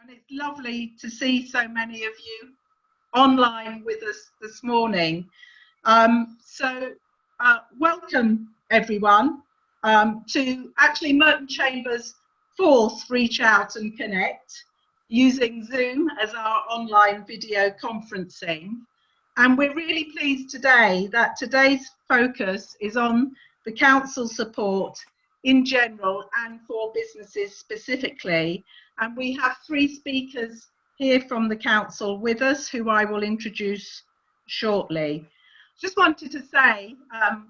And it's lovely to see so many of you online with us this morning. Welcome everyone to actually Merton Chamber's fourth Reach Out and Connect using Zoom as our online video conferencing. And we're really pleased today that today's focus is on the council support in general and for businesses specifically. And we have three speakers here from the council with us who I will introduce shortly. Just wanted to say,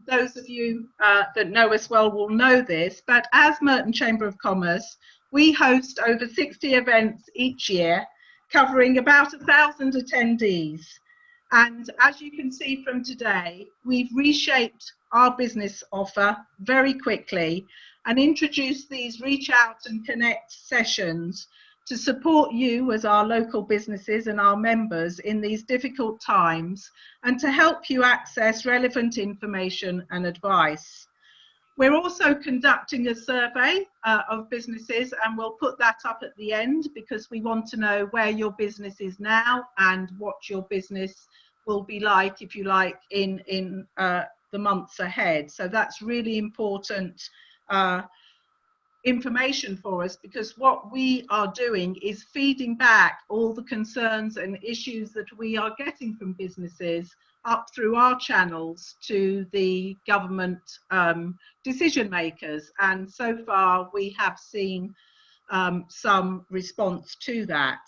those of you that know us well will know this, but as Merton Chamber of Commerce, we host over 60 events each year, covering about 1,000 attendees. And as you can see from today, we've reshaped our business offer very quickly and introduced these Reach Out and Connect sessions to support you as our local businesses and our members in these difficult times and to help you access relevant information and advice. We're also conducting a survey of businesses, and we'll put that up at the end because we want to know where your business is now and what your business will be like, if you like, in the months ahead. So that's really important information for us, because what we are doing is feeding back all the concerns and issues that we are getting from businesses up through our channels to the government decision makers. And so far we have seen some response to that.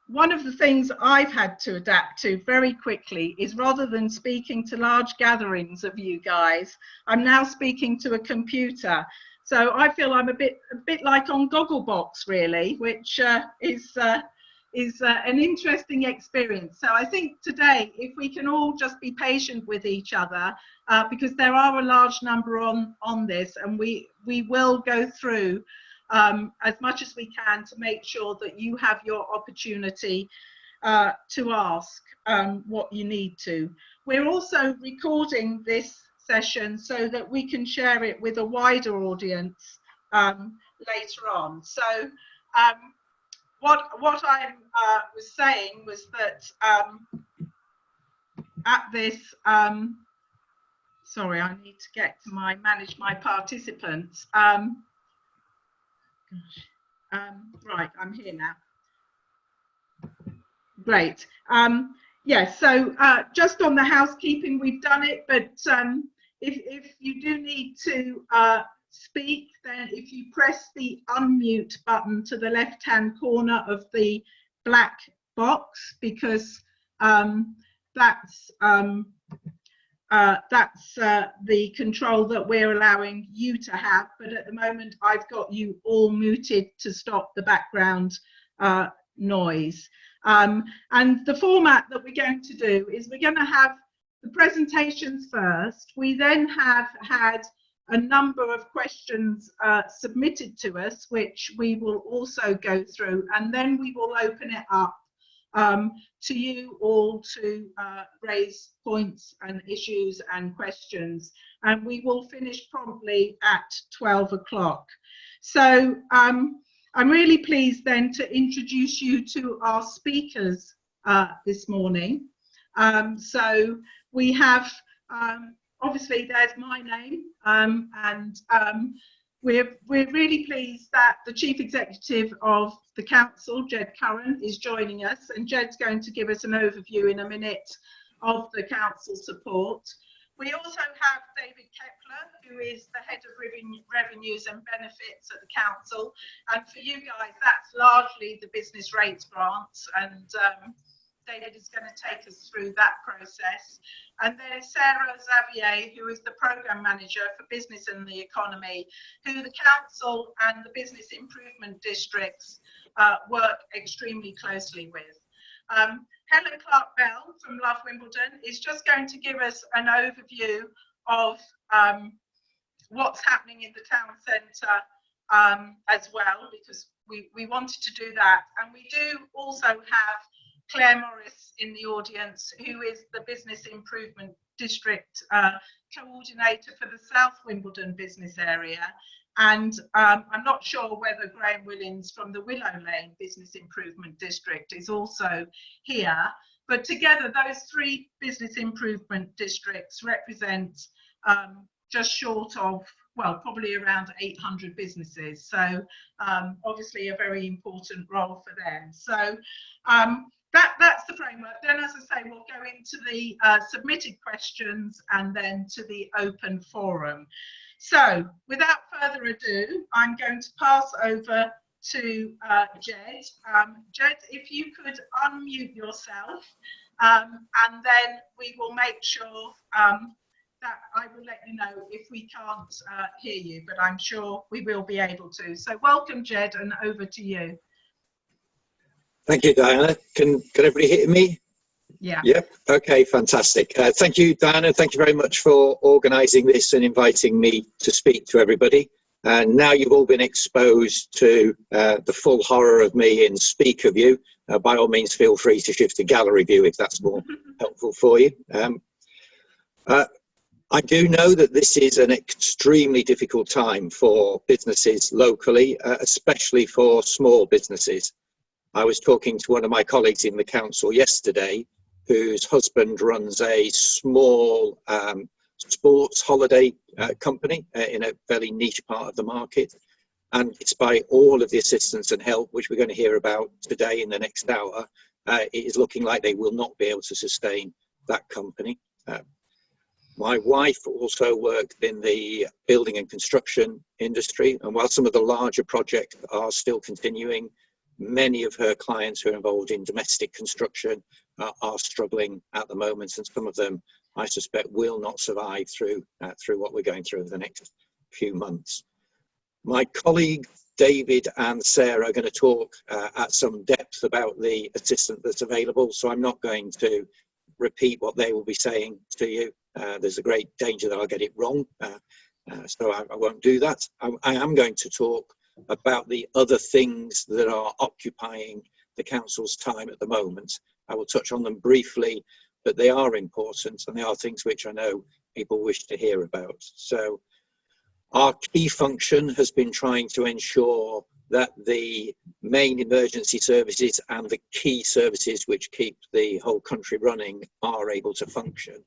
One of the things I've had to adapt to very quickly is, rather than speaking to large gatherings of you guys, I'm now speaking to a computer. So I feel I'm a bit like on Gogglebox, really, which is an interesting experience. So I think today, if we can all just be patient with each other, because there are a large number on this, and we will go through as much as we can to make sure that you have your opportunity to ask what you need to. We're also recording this session so that we can share it with a wider audience later on. So what I was saying was that at this, sorry, I need to get to manage my participants. Right, I'm here now. Great. Yes, so just on the housekeeping, we've done it, but if you do need to speak, then if you press the unmute button to the left-hand corner of the black box, because that's the control that we're allowing you to have. But at the moment, I've got you all muted to stop the background noise. And the format that we're going to do is we're going to have the presentations first. We then have had a number of questions submitted to us, which we will also go through, and then we will open it up to you all to raise points and issues and questions, and we will finish promptly at 12 o'clock. So I'm really pleased then to introduce you to our speakers this morning. So we have, obviously there's my name, and we're really pleased that the Chief Executive of the Council, Jed Curran, is joining us, and Jed's going to give us an overview in a minute of the Council support. We also have David Kepler, who is the Head of Revenues and Benefits at the Council, and for you guys that's largely the business rates grants, and David is going to take us through that process. And then Sarah Xavier, who is the Programme Manager for Business and the Economy, who the Council and the Business Improvement Districts work extremely closely with. Helen Clark-Bell from Love Wimbledon is just going to give us an overview of what's happening in the town centre as well, because we wanted to do that. And we do also have Claire Morris in the audience, who is the Business Improvement District Coordinator for the South Wimbledon business area. And I'm not sure whether Graham Willings from the Willow Lane Business Improvement District is also here, but together those 3 business improvement districts represent just short of, well, probably around 800 businesses. So obviously a very important role for them. So that's the framework. Then, as I say, we'll go into the submitted questions and then to the open forum. So without further ado, I'm going to pass over to Jed. Jed, if you could unmute yourself, and then we will make sure that I will let you know if we can't hear you, but I'm sure we will be able to. So welcome, Jed, and over to you. Thank you, Diana. Can everybody hear me? Yeah. Yep. Okay, fantastic. Thank you, Diana. Thank you very much for organising this and inviting me to speak to everybody. And now you've all been exposed to the full horror of me in Speak of You. By all means, feel free to shift to gallery view if that's more helpful for you. I do know that this is an extremely difficult time for businesses locally, especially for small businesses. I was talking to one of my colleagues in the council yesterday, whose husband runs a small sports holiday company in a fairly niche part of the market. And despite all of the assistance and help, which we're going to hear about today in the next hour, it is looking like they will not be able to sustain that company. My wife also worked in the building and construction industry, and while some of the larger projects are still continuing, many of her clients who are involved in domestic construction are struggling at the moment, and some of them, I suspect, will not survive through what we're going through over the next few months. My colleagues David and Sarah are going to talk at some depth about the assistance that's available, so I'm not going to repeat what they will be saying to you. There's a great danger that I'll get it wrong, so I won't do that. I am going to talk about the other things that are occupying the council's time at the moment. I will touch on them briefly, but they are important and they are things which I know people wish to hear about. So our key function has been trying to ensure that the main emergency services and the key services which keep the whole country running are able to function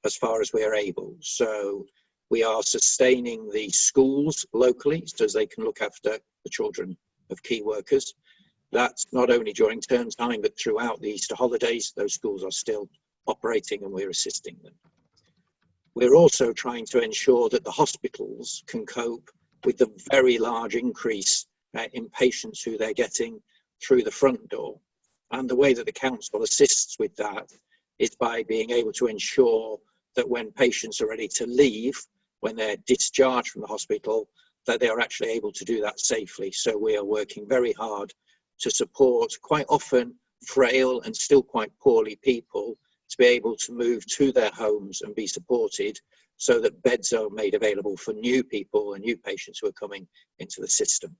as far as we are able. So we are sustaining the schools locally so as they can look after the children of key workers. That's not only during term time, but throughout the Easter holidays, those schools are still operating and we're assisting them. We're also trying to ensure that the hospitals can cope with the very large increase in patients who they're getting through the front door. And the way that the council assists with that is by being able to ensure that when patients are ready to leave, when they're discharged from the hospital, that they are actually able to do that safely. So we are working very hard to support quite often frail and still quite poorly people to be able to move to their homes and be supported so that beds are made available for new people and new patients who are coming into the system.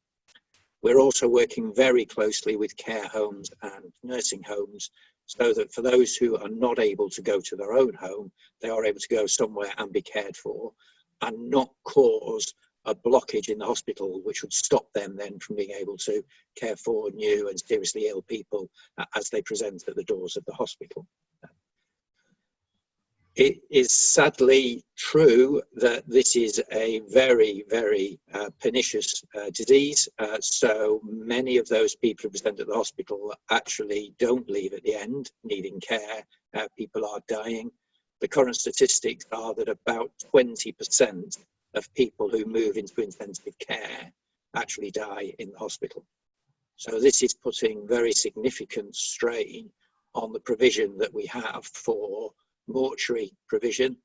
We're also working very closely with care homes and nursing homes so that for those who are not able to go to their own home, they are able to go somewhere and be cared for and not cause a blockage in the hospital which would stop them then from being able to care for new and seriously ill people as they present at the doors of the hospital. It is sadly true that this is a very, very pernicious disease. So many of those people who present at the hospital actually don't leave at the end, needing care. People are dying. The current statistics are that about 20% of people who move into intensive care actually die in the hospital. So this is putting very significant strain on the provision that we have for mortuary provision,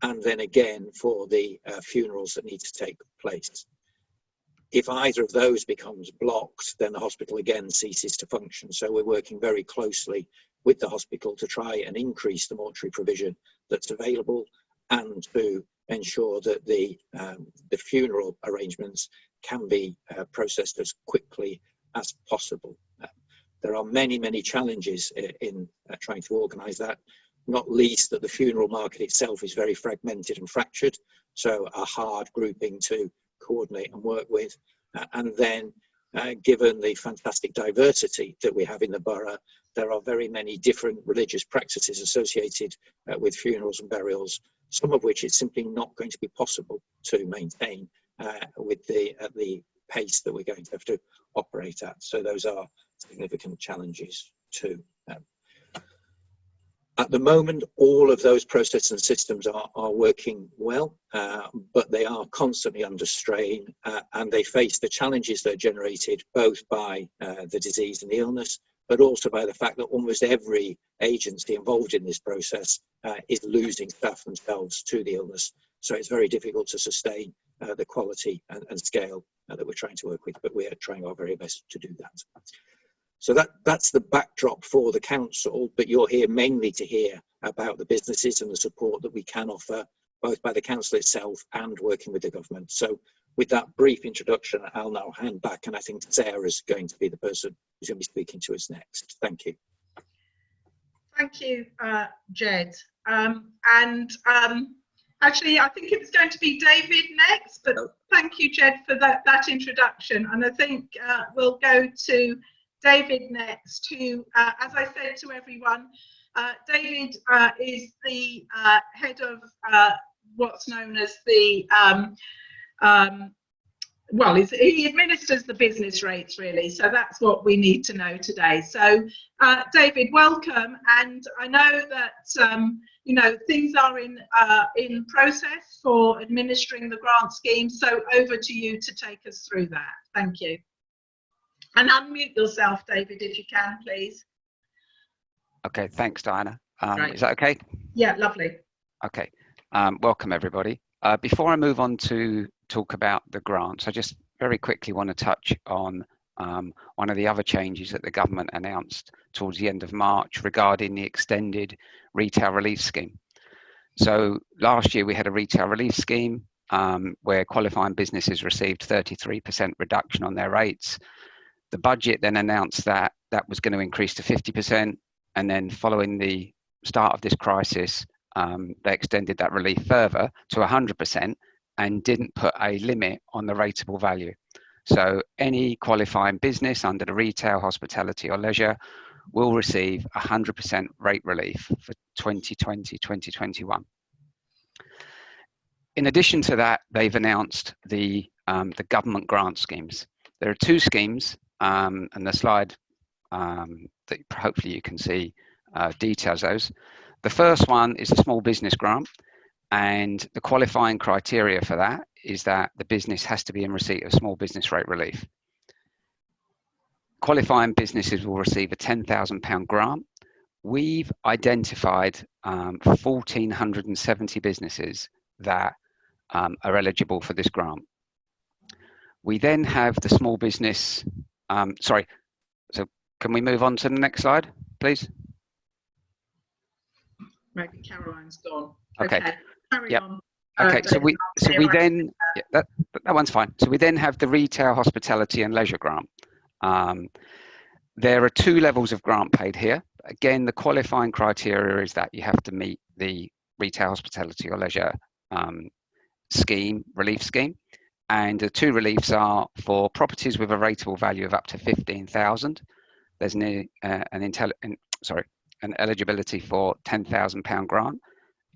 and then again for the funerals that need to take place. If either of those becomes blocked, then the hospital again ceases to function. So we're working very closely with the hospital to try and increase the mortuary provision that's available and to ensure that the funeral arrangements can be processed as quickly as possible. There are many, many challenges in trying to organise that. Not least that the funeral market itself is very fragmented and fractured, so a hard grouping to coordinate and work with. And then, given the fantastic diversity that we have in the borough, there are very many different religious practices associated with funerals and burials, some of which it's simply not going to be possible to maintain with the pace that we're going to have to operate at. So those are significant challenges too. At the moment, all of those processes and systems are working well, but they are constantly under strain, and they face the challenges that are generated both by the disease and the illness, but also by the fact that almost every agency involved in this process is losing staff themselves to the illness. So it's very difficult to sustain the quality and scale that we're trying to work with, but we are trying our very best to do that. So that's the backdrop for the council, but you're here mainly to hear about the businesses and the support that we can offer, both by the council itself and working with the government. So with that brief introduction, I'll now hand back, and I think Sarah's going to be the person who's going to be speaking to us next. Thank you. Thank you, Jed. Actually, I think it was going to be David next, but thank you, Jed, for that introduction. And I think we'll go to David next, who, as I said to everyone, David is the head of what's known as the, well, he administers the business rates, really. So that's what we need to know today. So, David, welcome. And I know that, you know, things are in process for administering the grant scheme. So over to you to take us through that. Thank you. And unmute yourself, David, if you can, please. Okay, thanks, Diana. Right. Is that okay? Yeah, lovely. Okay, welcome everybody. Before I move on to talk about the grants, I just very quickly want to touch on one of the other changes that the government announced towards the end of March regarding the extended retail relief scheme. So last year we had a retail relief scheme where qualifying businesses received 33% reduction on their rates. The budget then announced that that was going to increase to 50%, and then following the start of this crisis, they extended that relief further to 100% and didn't put a limit on the rateable value. So any qualifying business under the retail, hospitality or leisure will receive 100% rate relief for 2020-2021. In addition to that, they've announced the government grant schemes. There are two schemes, and the slide that hopefully you can see details those. The first one is the small business grant, and the qualifying criteria for that is that the business has to be in receipt of small business rate relief. Qualifying businesses will receive a £10,000 grant. We've identified 1,470 businesses that are eligible for this grant. We then have the small business, sorry, so can we move on to the next slide, please? Maybe Caroline's gone. Okay. Carry on. Okay, so we then, yeah, that one's fine. So we then have the retail, hospitality and leisure grant. There are two levels of grant paid here. Again, the qualifying criteria is that you have to meet the retail, hospitality or leisure scheme, relief scheme. And the two reliefs are for properties with a rateable value of up to 15,000. There's an eligibility for £10,000 grant.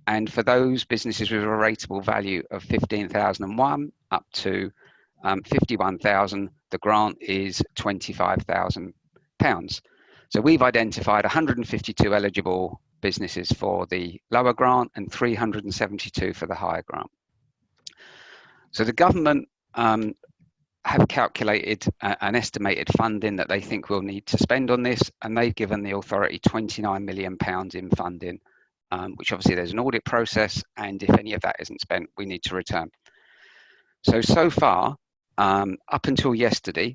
And for those businesses with a rateable value of 15,001 up to 51,000, the grant is £25,000. So we've identified 152 eligible businesses for the lower grant and 372 for the higher grant. So the government have calculated an estimated funding that they think we'll need to spend on this, and they've given the authority £29 million in funding, which obviously there's an audit process, and if any of that isn't spent, we need to return. So far, up until yesterday,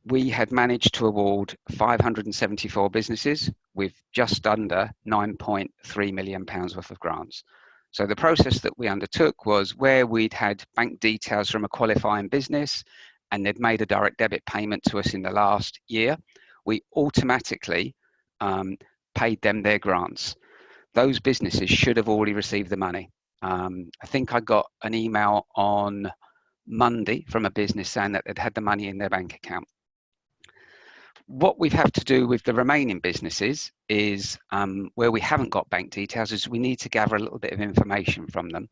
we had managed to award 574 businesses with just under £9.3 million worth of grants. So the process that we undertook was where we'd had bank details from a qualifying business and they'd made a direct debit payment to us in the last year, we automatically paid them their grants. Those businesses should have already received the money. I think I got an email on Monday from a business saying that they'd had the money in their bank account. What we have to do with the remaining businesses is, where we haven't got bank details, is we need to gather a little bit of information from them.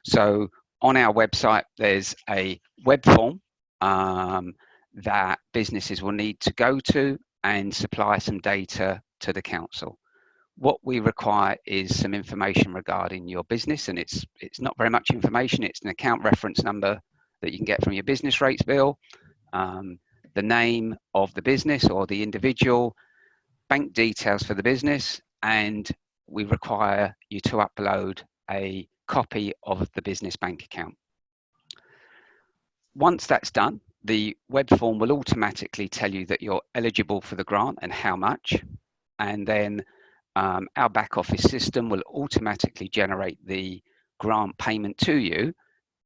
So on our website, there's a web form that businesses will need to go to and supply some data to the council. What we require is some information regarding your business, and it's not very much information. It's an account reference number that you can get from your business rates bill, the name of the business or the individual, bank details for the business, and we require you to upload a copy of the business bank account. Once that's done, the web form will automatically tell you that you're eligible for the grant and how much, and then our back office system will automatically generate the grant payment to you,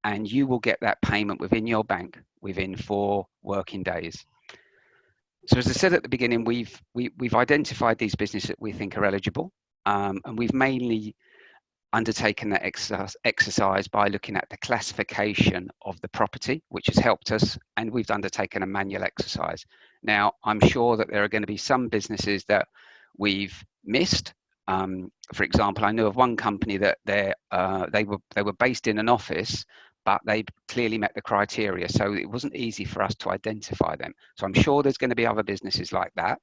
and you will get that payment within your bank within 4 working days. So as I said at the beginning, we've identified these businesses that we think are eligible, and we've mainly undertaken that exercise by looking at the classification of the property, which has helped us, and we've undertaken a manual exercise. Now, I'm sure that there are going to be some businesses that we've missed. For example, I know of one company that they were based in an office, but they clearly met the criteria, so it wasn't easy for us to identify them. So I'm sure there's going to be other businesses like that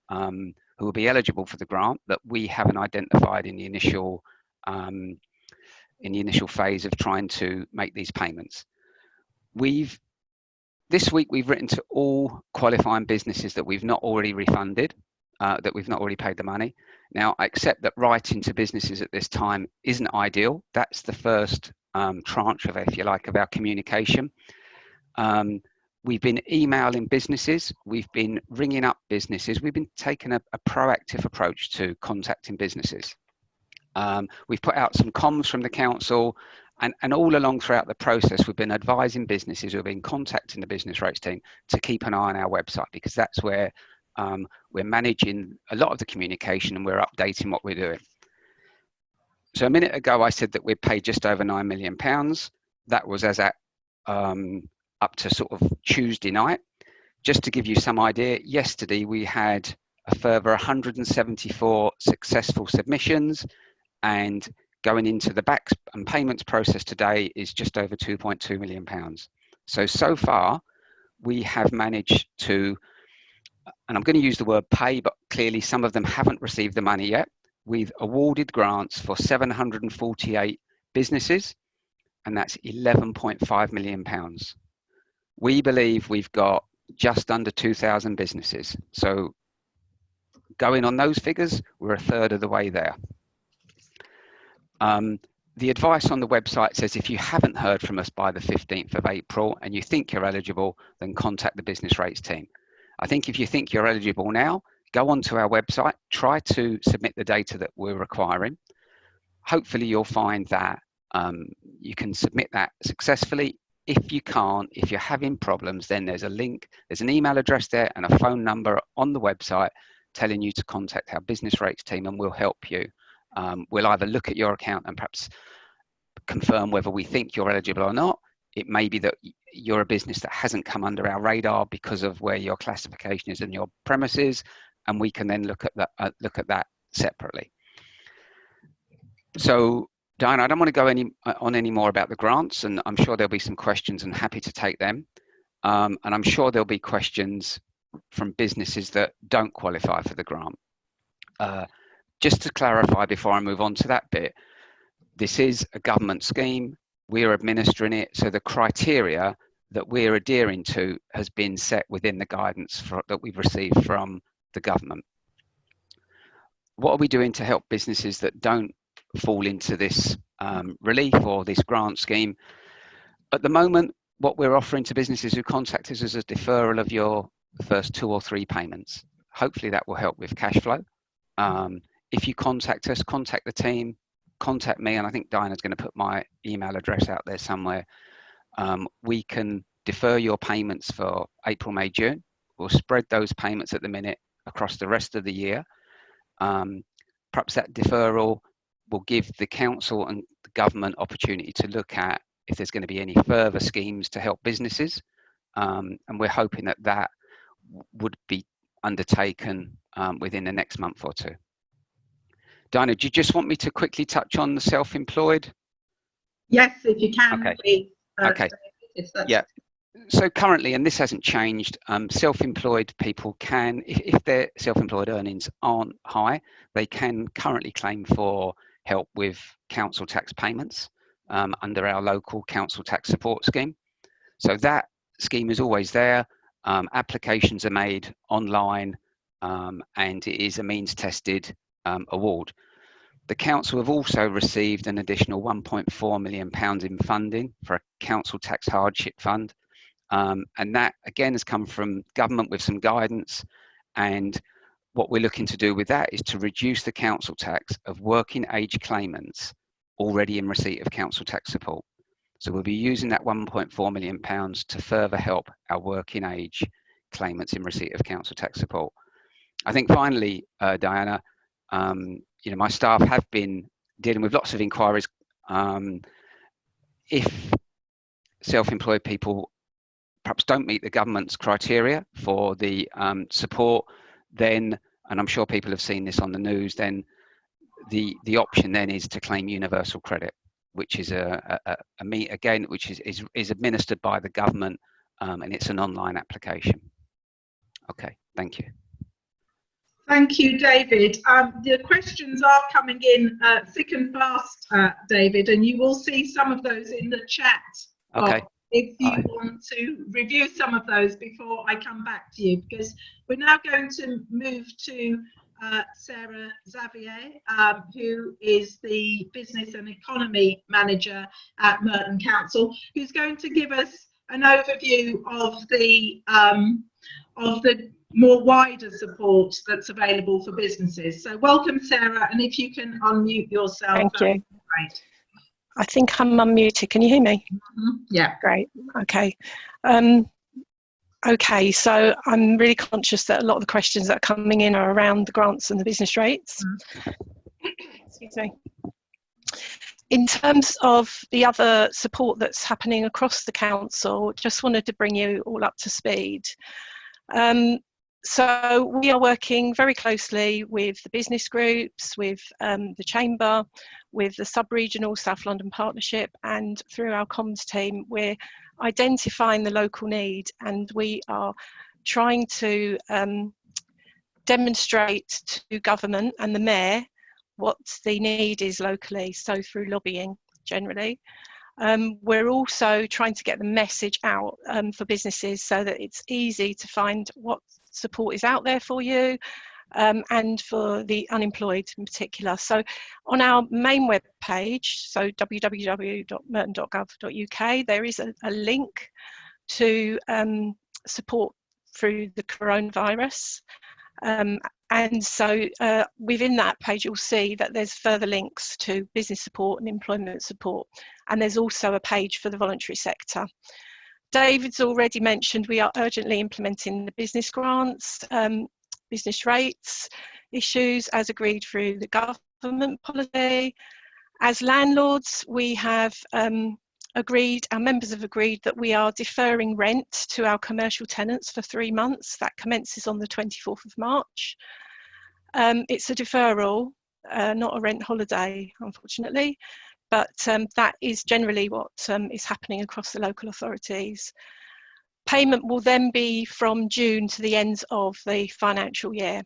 who will be eligible for the grant that we haven't identified in the initial phase of trying to make these payments. This week we've written to all qualifying businesses that we've not already refunded, that we've not already paid the money. Now, I accept that writing to businesses at this time isn't ideal. That's the first tranche of, if you like, of our communication. We've been emailing businesses, we've been ringing up businesses, we've been taking a proactive approach to contacting businesses. We've put out some comms from the council, and all along throughout the process, we've been advising businesses who have been contacting the business rates team to keep an eye on our website, because that's where we're managing a lot of the communication and we're updating what we're doing. So a minute ago, I said that we'd paid just over £9 million. That was as at up to sort of Tuesday night. Just to give you some idea, yesterday we had a further 174 successful submissions, and going into the backs and payments process today is just over £2.2 million. So far, we have managed to, and I'm going to use the word pay, but clearly some of them haven't received the money yet. We've awarded grants for 748 businesses, and that's £11.5 million. We believe we've got just under 2,000 businesses. So going on those figures, we're a third of the way there. The advice on the website says if you haven't heard from us by the 15th of April and you think you're eligible, then contact the business rates team. I think if you think you're eligible now, go onto our website, try to submit the data that we're requiring. Hopefully you'll find that you can submit that successfully. If you can't, if you're having problems, then there's a link, there's an email address there and a phone number on the website telling you to contact our business rates team, and we'll help you. We'll either look at your account and perhaps confirm whether we think you're eligible or not. It may be that you're a business that hasn't come under our radar because of where your classification is in your premises, and we can then look at that separately. So, Diana, I don't want to go on any more about the grants, and I'm sure there'll be some questions and happy to take them. And I'm sure there'll be questions from businesses that don't qualify for the grant. Just to clarify before I move on to that bit, this is a government scheme. We're administering it, so the criteria that we're adhering to has been set within the guidance that we've received from the government. What are we doing to help businesses that don't fall into this relief or this grant scheme? At the moment, what we're offering to businesses who contact us is a deferral of your first 2 or 3 payments. Hopefully that will help with cash flow. If you contact us, contact the team, contact me, and I think Diana's going to put my email address out there somewhere. We can defer your payments for April, May, June. We'll spread those payments at the minute across the rest of the year. Perhaps that deferral will give the council and the government opportunity to look at if there's going to be any further schemes to help businesses, and we're hoping that that would be undertaken within the next month or two. Diana, do you just want me to quickly touch on the self-employed? Yes, if you can, Okay. please. Okay. If that's Yeah. So currently, and this hasn't changed, self-employed people can, if their self-employed earnings aren't high, they can currently claim for help with council tax payments under our local council tax support scheme. So that scheme is always there. Applications are made online, and it is a means tested award. The council have also received an additional £1.4 million in funding for a council tax hardship fund. And that again has come from government with some guidance, and what we're looking to do with that is to reduce the council tax of working age claimants already in receipt of council tax support. So we'll be using that £1.4 million to further help our working age claimants in receipt of council tax support. I think finally, Diana, my staff have been dealing with lots of inquiries. If self-employed people perhaps don't meet the government's criteria for the support, then, and I'm sure people have seen this on the news, then the option then is to claim universal credit, which is which is administered by the government, and it's an online application. Okay, thank you. Thank you, David. The questions are coming in thick and fast, David, and you will see some of those in the chat. Okay. If you want to review some of those before I come back to you, because we're now going to move to Sarah Xavier, who is the Business and Economy Manager at Merton Council, who's going to give us an overview of the more wider support that's available for businesses. So welcome, Sarah, and if you can unmute yourself. Thank you. Great. I think I'm unmuted. Can you hear me? Mm-hmm. Yeah. Great. Okay. Okay, so I'm really conscious that a lot of the questions that are coming in are around the grants and the business rates. Excuse me. In terms of the other support that's happening across the council, just wanted to bring you all up to speed. So we are working very closely with the business groups, with the Chamber, with the sub-regional South London Partnership, and through our comms team, we're identifying the local need, and we are trying to demonstrate to government and the mayor what the need is locally, so through lobbying generally. We're also trying to get the message out for businesses so that it's easy to find what support is out there for you, and for the unemployed in particular. So on our main web page, so www.merton.gov.uk, there is a link to support through the coronavirus. And so within that page, you'll see that there's further links to business support and employment support. And there's also a page for the voluntary sector. David's already mentioned we are urgently implementing the business grants, business rates issues as agreed through the government policy. As landlords, we have agreed, our members have agreed that we are deferring rent to our commercial tenants for 3 months. That commences on the 24th of March. It's a deferral, not a rent holiday, unfortunately, but that is generally what is happening across the local authorities. Payment will then be from June to the end of the financial year.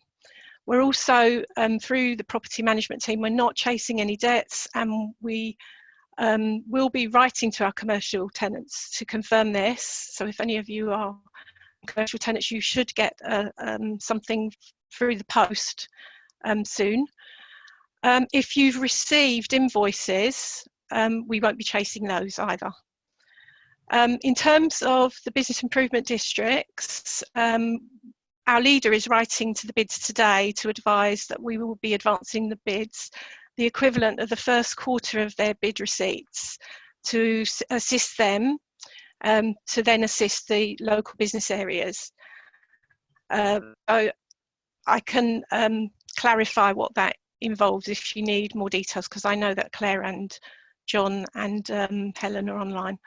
We're also, through the property management team, we're not chasing any debts, and we will be writing to our commercial tenants to confirm this. So if any of you are commercial tenants, you should get something through the post soon. If you've received invoices, we won't be chasing those either. In terms of the business improvement districts, our leader is writing to the bids today to advise that we will be advancing the bids, the equivalent of the first quarter of their bid receipts, to assist them, to then assist the local business areas. So I can clarify what that involves if you need more details, because I know that Claire and John and Helen are online.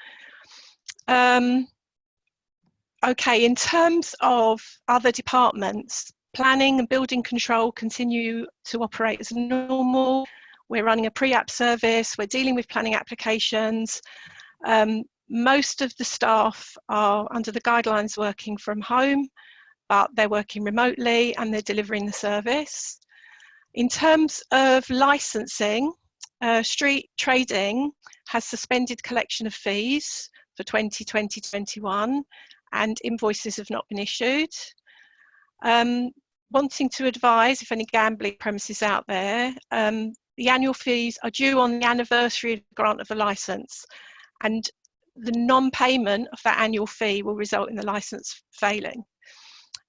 Okay, in terms of other departments, planning and building control continue to operate as normal. We're running a pre-app service, we're dealing with planning applications. Most of the staff are under the guidelines working from home, but they're working remotely and they're delivering the service. In terms of licensing, street trading has suspended collection of fees for 2020-21 and invoices have not been issued. Wanting to advise, if any gambling premises out there, the annual fees are due on the anniversary of the grant of the licence, and the non-payment of that annual fee will result in the licence failing.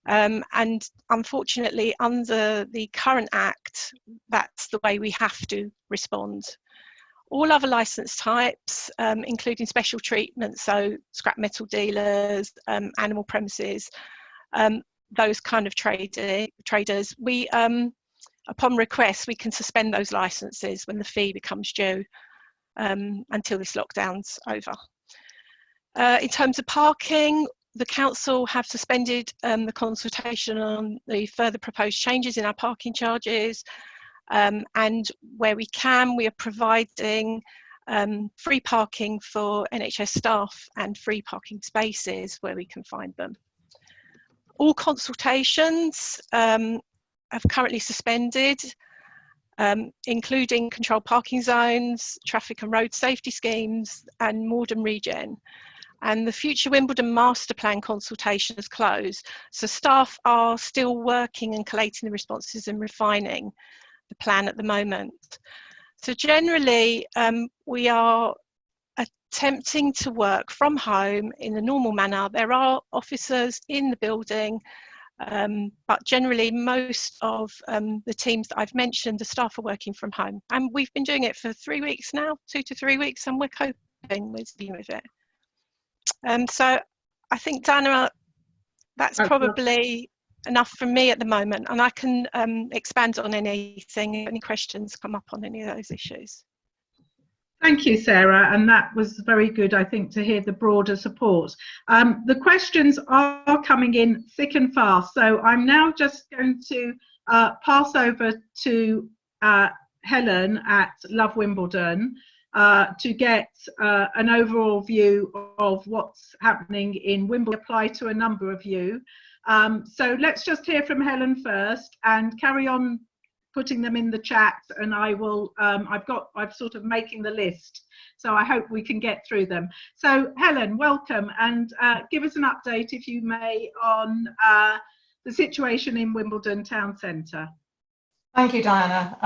And unfortunately, under the current Act, that's the way we have to respond. All other licence types, including special treatment, so scrap metal dealers, animal premises, those kind of traders, we, upon request, we can suspend those licences when the fee becomes due until this lockdown's over. In terms of parking, the council have suspended the consultation on the further proposed changes in our parking charges, and where we can, we are providing free parking for NHS staff and free parking spaces where we can find them. All consultations have currently suspended, including controlled parking zones, traffic and road safety schemes, and Morden Regen. And the Future Wimbledon Master Plan consultation has closed, so staff are still working and collating the responses and refining the plan at the moment. So generally, we are attempting to work from home in a normal manner. There are officers in the building, but generally most of the teams that I've mentioned, the staff are working from home. And we've been doing it for 3 weeks now, 2 to 3 weeks, and we're coping with dealing with it. So I think, Dana, that's probably enough from me at the moment, and I can expand on anything, if any questions come up on any of those issues. Thank you, Sarah, and that was very good, I think, to hear the broader support. The questions are coming in thick and fast, so I'm now just going to pass over to Helen at Love Wimbledon to get an overall view of what's happening in Wimbledon, apply to a number of you. So let's just hear from Helen first and carry on putting them in the chat, and I will, I'm sort of making the list, so I hope we can get through them. So Helen, welcome, and give us an update, if you may, on the situation in Wimbledon Town Centre. Thank you, Diana,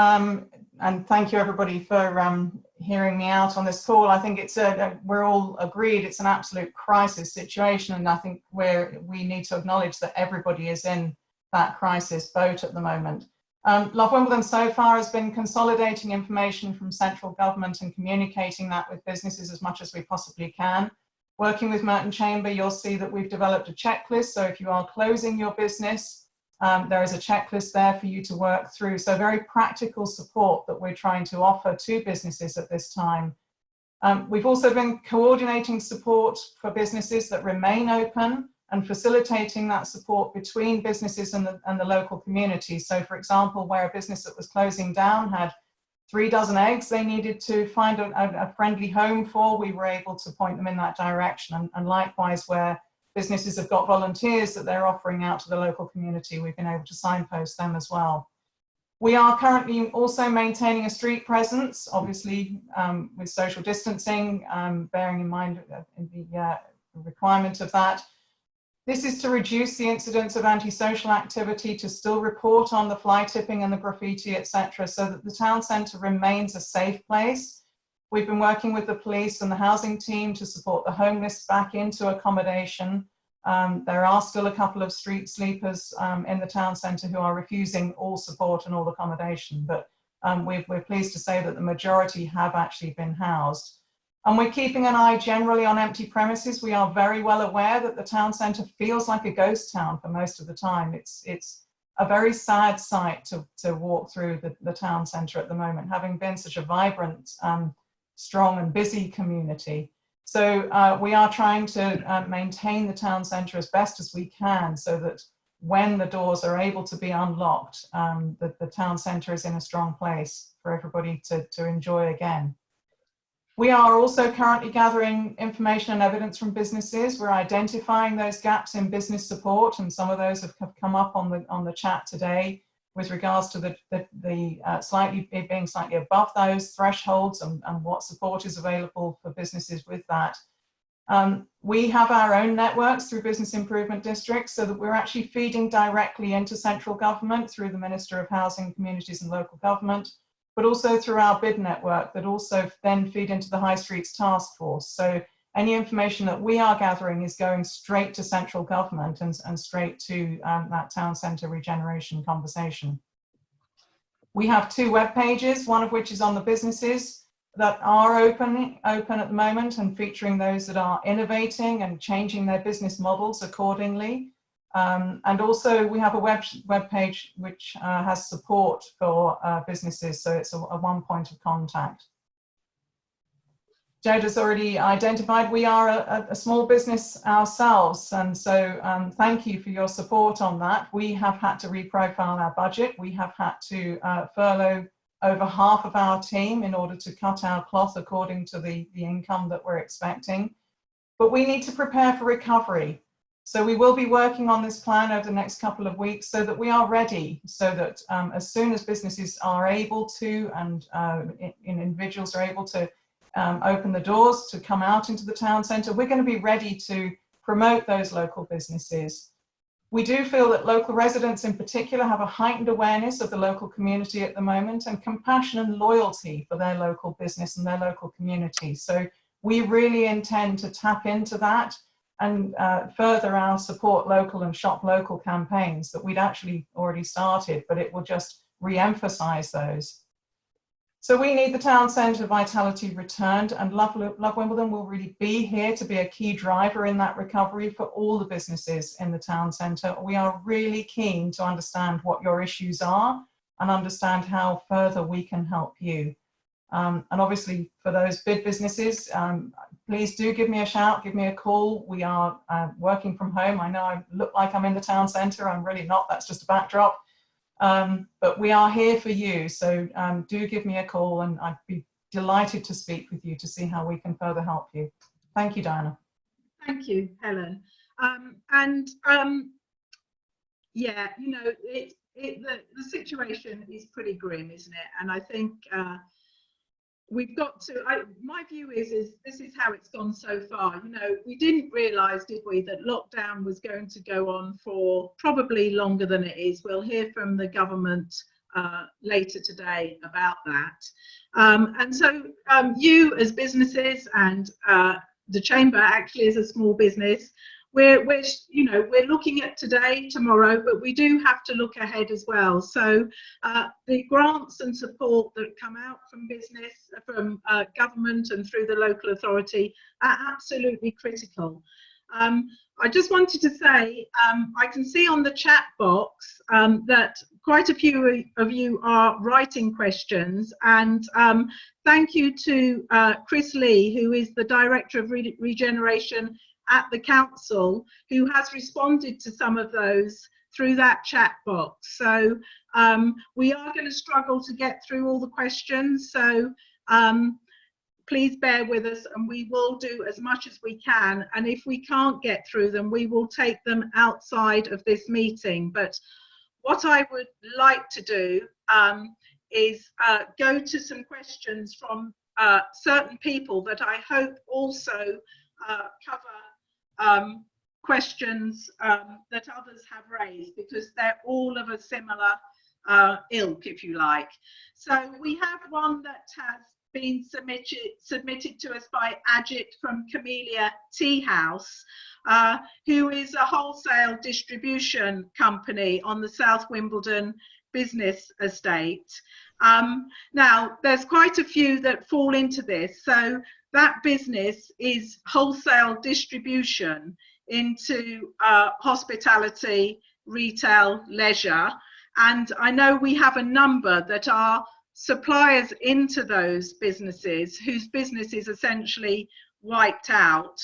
and thank you everybody for hearing me out on this call. I think it's we're all agreed it's an absolute crisis situation, and I think we need to acknowledge that everybody is in that crisis boat at the moment. Love Wimbledon so far has been consolidating information from central government and communicating that with businesses as much as we possibly can. Working with Merton Chamber, you'll see that we've developed a checklist, so if you are closing your business, there is a checklist there for you to work through. So very practical support that we're trying to offer to businesses at this time. We've also been coordinating support for businesses that remain open and facilitating that support between businesses and the local community. So for example, where a business that was closing down had 3 dozen eggs they needed to find a friendly home for, we were able to point them in that direction. And likewise, where businesses have got volunteers that they're offering out to the local community, we've been able to signpost them as well. We are currently also maintaining a street presence, obviously with social distancing, bearing in mind the requirement of that. This is to reduce the incidence of antisocial activity, to still report on the fly tipping and the graffiti, etc., so that the town centre remains a safe place. We've been working with the police and the housing team to support the homeless back into accommodation. There are still a couple of street sleepers in the town centre who are refusing all support and all accommodation, but we're pleased to say that the majority have actually been housed. And we're keeping an eye generally on empty premises. We are very well aware that the town centre feels like a ghost town for most of the time. It's a very sad sight to walk through the town centre at the moment, having been such a vibrant strong and busy community. So we are trying to maintain the town centre as best as we can, so that when the doors are able to be unlocked, the town centre is in a strong place for everybody to enjoy again. We are also currently gathering information and evidence from businesses. We're identifying those gaps in business support, and some of those have come up on the chat today with regards to the being slightly above those thresholds and what support is available for businesses with that. We have our own networks through business improvement districts, so that we're actually feeding directly into central government through the Minister of Housing, Communities and Local Government, but also through our bid network that also then feed into the High Streets Task Force. So any information that we are gathering is going straight to central government and straight to that town centre regeneration conversation. We have 2 web pages, one of which is on the businesses that are open at the moment and featuring those that are innovating and changing their business models accordingly. And also we have a web page which has support for businesses, so it's a one point of contact. Jade has already identified we are a small business ourselves, and so thank you for your support on that. We have had to reprofile our budget. We have had to furlough over half of our team in order to cut our cloth according to the income that we're expecting. But we need to prepare for recovery. So we will be working on this plan over the next couple of weeks so that we are ready, so that as soon as businesses are able to and individuals are able to open the doors to come out into the town centre, we're going to be ready to promote those local businesses. We do feel that local residents in particular have a heightened awareness of the local community at the moment, and compassion and loyalty for their local business and their local community. So we really intend to tap into that and further our support local and shop local campaigns that we'd actually already started, but it will just re-emphasize those. So we need the town centre vitality returned, and Love Wimbledon will really be here to be a key driver in that recovery for all the businesses in the town centre. We are really keen to understand what your issues are and understand how further we can help you. And obviously for those bid businesses, please do give me a shout, give me a call. We are working from home. I know I look like I'm in the town centre. I'm really not, that's just a backdrop. But we are here for you, so do give me a call, and I'd be delighted to speak with you to see how we can further help you. Thank you, Diana. Thank you, Helen. Yeah, you know, the situation is pretty grim, isn't it? And I think we've got to, my view is this is how it's gone so far. You know, we didn't realise, did we, that lockdown was going to go on for probably longer than it is. We'll hear from the government later today about that. And so you as businesses, and the Chamber actually is a small business, we're looking at today, tomorrow, but we do have to look ahead as well. So the grants and support that come out from business, from government and through the local authority are absolutely critical. I just wanted to say, I can see on the chat box that quite a few of you are writing questions, and thank you to Chris Lee, who is the Director of Regeneration at the council, who has responded to some of those through that chat box. So we are going to struggle to get through all the questions, so please bear with us, and we will do as much as we can, and if we can't get through them, we will take them outside of this meeting. But what I would like to do is go to some questions from certain people that I hope also cover questions that others have raised, because they're all of a similar ilk, if you like. So we have one that has been submitted to us by Ajit from Camellia Tea House, who is a wholesale distribution company on the South Wimbledon business estate. Now, there's quite a few that fall into this. So that business is wholesale distribution into hospitality, retail, leisure. And I know we have a number that are suppliers into those businesses whose business is essentially wiped out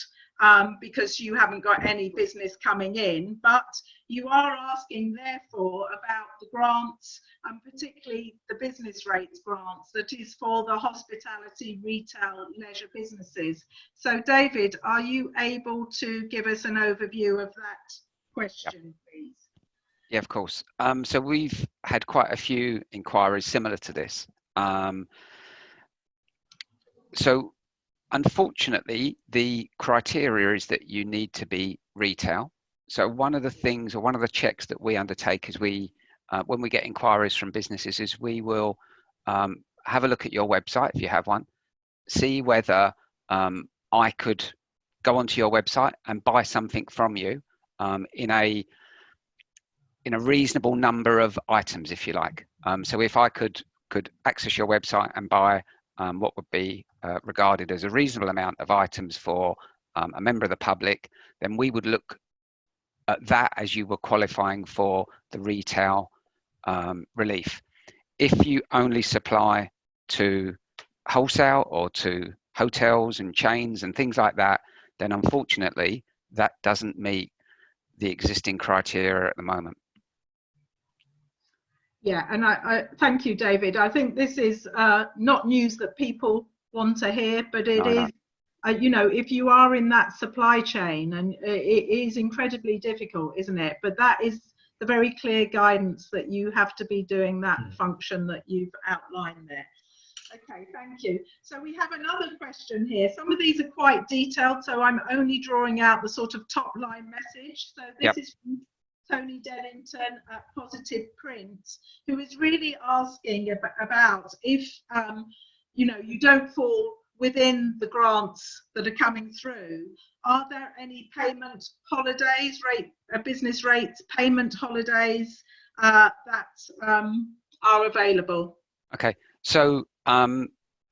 because you haven't got any business coming in, but you are asking therefore about the grants, and particularly the business rates grants that is for the hospitality, retail, leisure businesses. So David, are you able to give us an overview of that question, please? Yeah, of course. So we've had quite a few inquiries similar to this. So unfortunately, the criteria is that you need to be retail. So one of the things, or one of the checks that we undertake is when we get inquiries from businesses, is we will have a look at your website if you have one, see whether I could go onto your website and buy something from you in a reasonable number of items, if you like. So if I could access your website and buy what would be regarded as a reasonable amount of items for a member of the public, then we would look at that as you were qualifying for the retail relief. If you only supply to wholesale or to hotels and chains and things like that, then unfortunately that doesn't meet the existing criteria at the moment. Yeah, and I thank you, David. I think this is not news that people want to hear, but it is, you know, if you are in that supply chain, and it is incredibly difficult, isn't it? But that is the very clear guidance that you have to be doing that function that you've outlined there. Okay, thank you. So we have another question here. Some of these are quite detailed, so I'm only drawing out the sort of top line message. So this is from Tony Dennington at Positive Print, who is really asking about if you know, you don't fall within the grants that are coming through, are there any payment holidays, business rates, payment holidays that are available? Okay, so I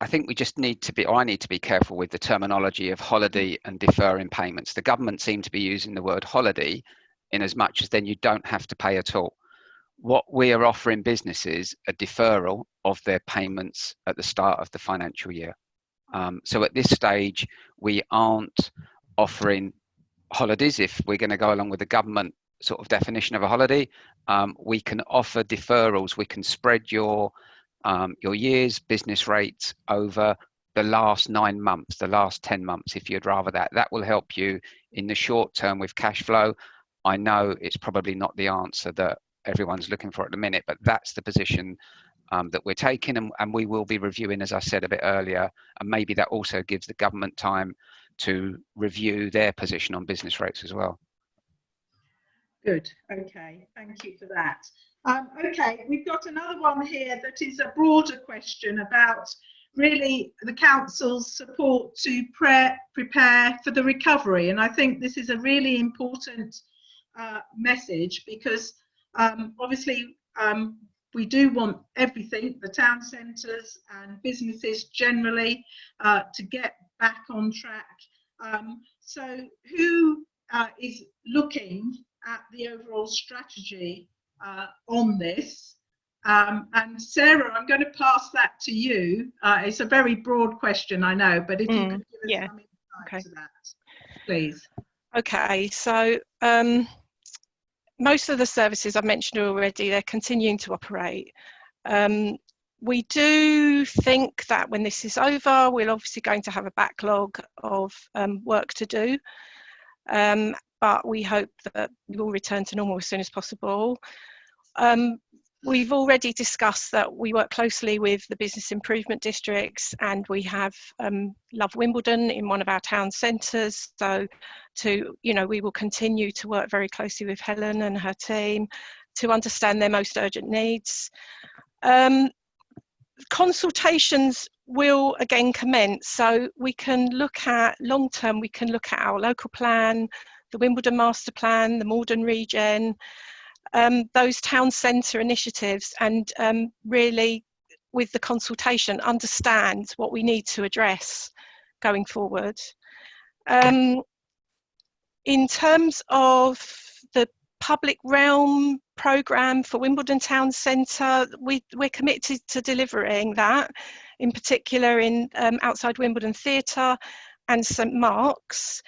think we just need to be, or I need to be careful with the terminology of holiday and deferring payments. The government seem to be using the word holiday in as much as then you don't have to pay at all. What we are offering businesses a deferral of their payments at the start of the financial year. So at this stage, we aren't offering holidays. If we're going to go along with the government sort of definition of a holiday, we can offer deferrals. We can spread your year's business rates over the last 9 months, the last 10 months, if you'd rather that. That will help you in the short term with cash flow. I know it's probably not the answer that everyone's looking for at the minute, but that's the position that we're taking, and we will be reviewing, as I said a bit earlier, and maybe that also gives the government time to review their position on business rates as well. Good, okay, thank you for that. Okay, we've got another one here that is a broader question about really the council's support to prepare for the recovery, and I think this is a really important message, because obviously we do want everything, the town centres and businesses generally, to get back on track. So who is looking at the overall strategy on this? And Sarah, I'm going to pass that to you. It's a very broad question, I know, but if you could give us some insight to that, please. Okay, so most of the services I've mentioned already, they're continuing to operate. We do think that when this is over, we're obviously going to have a backlog of work to do, but we hope that we will return to normal as soon as possible. We've already discussed that we work closely with the business improvement districts, and we have Love Wimbledon in one of our town centres. So we will continue to work very closely with Helen and her team to understand their most urgent needs. Consultations will again commence, so we can look at long term, we can look at our local plan, the Wimbledon master plan, the Morden regen, those town centre initiatives, and really with the consultation understand what we need to address going forward. In terms of the public realm programme for Wimbledon Town Centre, we're committed to delivering that, in particular in outside Wimbledon Theatre and St Mark's,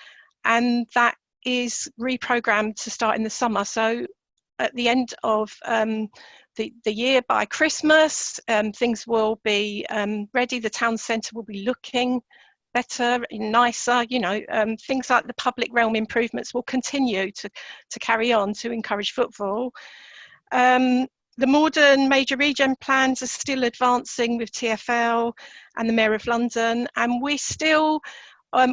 and that is reprogrammed to start in the summer. So at the end of the year, by Christmas, things will be ready. The town centre will be looking better, nicer, you know, things like the public realm improvements will continue to carry on to encourage football. The modern major regen plans are still advancing with TfL and the Mayor of London, and we still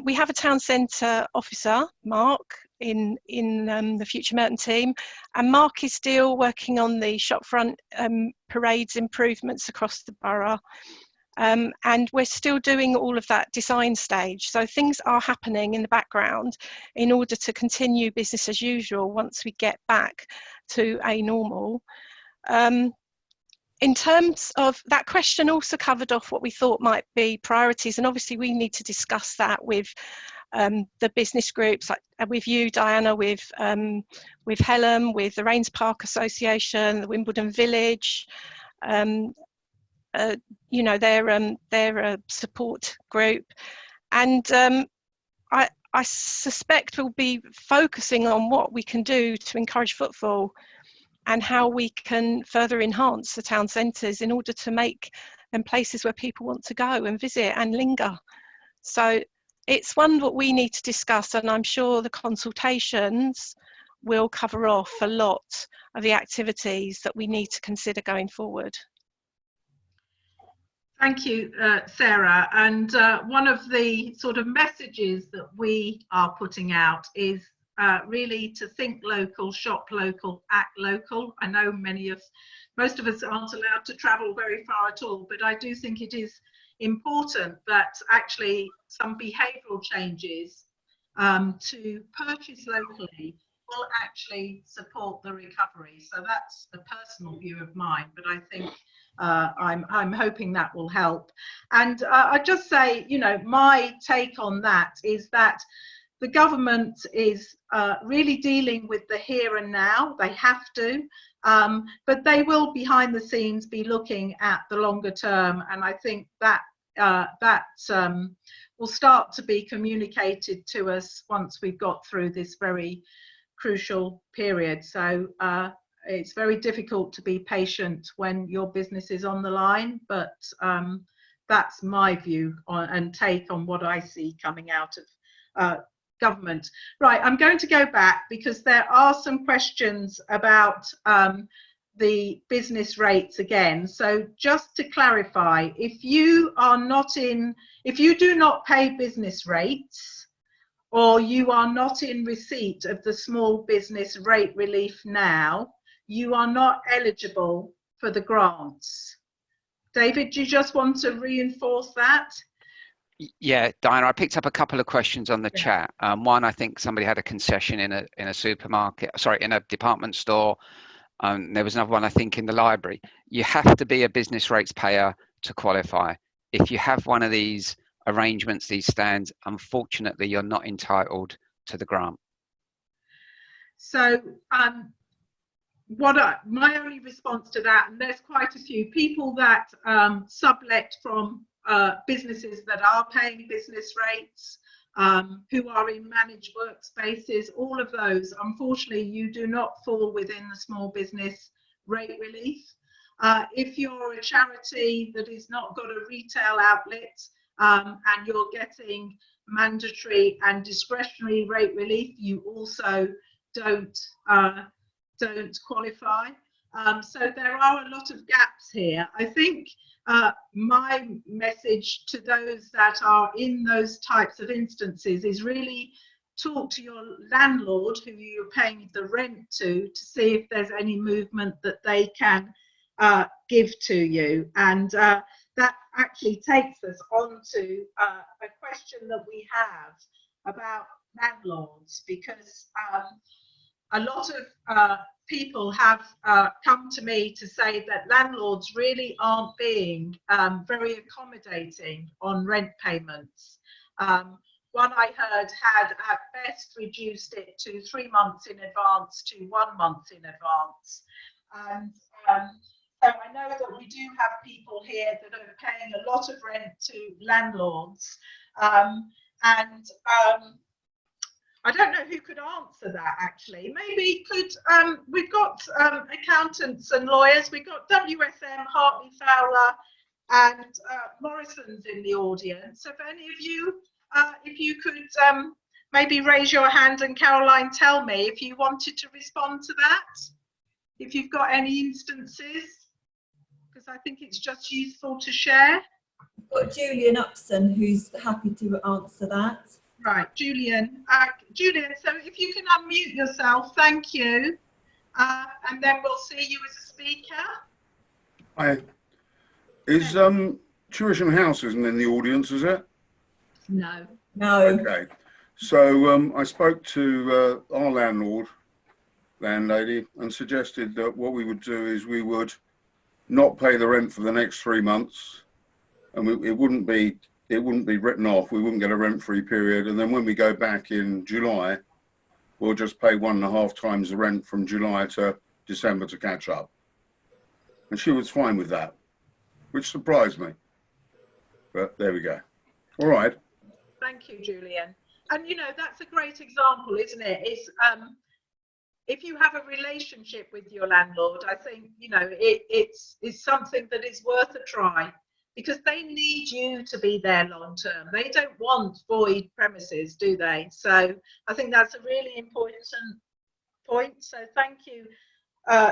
we have a town centre officer, Mark, in the Future Merton team, and Mark is still working on the shopfront parades improvements across the borough. And we're still doing all of that design stage. So things are happening in the background in order to continue business as usual once we get back to a normal. In terms of that question, also covered off what we thought might be priorities, and obviously we need to discuss that with the business groups, like with you, Diana, with Helen, with the Rains Park Association, the Wimbledon Village. You know, they're a support group, and I suspect we'll be focusing on what we can do to encourage footfall and how we can further enhance the town centres in order to make them places where people want to go and visit and linger. So it's one that we need to discuss, and I'm sure the consultations will cover off a lot of the activities that we need to consider going forward. Thank you, Sarah. And one of the sort of messages that we are putting out is really to think local, shop local, act local. I know most of us aren't allowed to travel very far at all, but I do think it is important that actually some behavioural changes to purchase locally will actually support the recovery. So that's a personal view of mine, but I think I'm hoping that will help. And I just say, you know, my take on that is that the government is really dealing with the here and now. They have to, but they will behind the scenes be looking at the longer term. And I think that will start to be communicated to us once we've got through this very crucial period. So it's very difficult to be patient when your business is on the line, but that's my view and take on what I see coming out of government. Right, I'm going to go back because there are some questions about the business rates again. So just to clarify, if you do not pay business rates, or you are not in receipt of the small business rate relief now, you are not eligible for the grants. David, do you just want to reinforce that? Yeah, Diana, I picked up a couple of questions on the chat. One, I think somebody had a concession in a supermarket, sorry, in a department store. There was another one, I think, in the library. You have to be a business rates payer to qualify. If you have one of these arrangements, these stands, unfortunately, you're not entitled to the grant. So my only response to that, and there's quite a few people that sublet from businesses that are paying business rates, who are in managed workspaces, all of those, unfortunately, you do not fall within the small business rate relief. If you're a charity that has not got a retail outlet and you're getting mandatory and discretionary rate relief, you also don't qualify. So there are a lot of gaps here. I think my message to those that are in those types of instances is really talk to your landlord who you're paying the rent to see if there's any movement that they can give to you. And that actually takes us on to a question that we have about landlords, because a lot of people have come to me to say that landlords really aren't being very accommodating on rent payments. one I heard had at best reduced it to 3 months in advance to 1 month in advance. And so I know that we do have people here that are paying a lot of rent to landlords. I don't know who could answer that actually. Maybe could, we've got accountants and lawyers, we've got WSM, Hartley Fowler and Morrison's in the audience. So if any of you, if you could maybe raise your hand, and Caroline, tell me if you wanted to respond to that, if you've got any instances, because I think it's just useful to share. We've got Julian Upson who's happy to answer that. Right, Julian. Julian, so if you can unmute yourself, thank you. And then we'll see you as a speaker. Hi. Is Tuition House isn't in the audience, is it? No. No. Okay. So I spoke to our landlady, and suggested that what we would do is we would not pay the rent for the next 3 months, and it wouldn't be written off. We wouldn't get a rent-free period, and then when we go back in July, we'll just pay 1.5 times the rent from July to December to catch up. And she was fine with that, which surprised me. But there we go. All right. Thank you, Julian. And you know, that's a great example, isn't it? Is if you have a relationship with your landlord, I think, you know, it's something that is worth a try, because they need you to be there long term. They don't want void premises, do they? So I think that's a really important point. So thank you,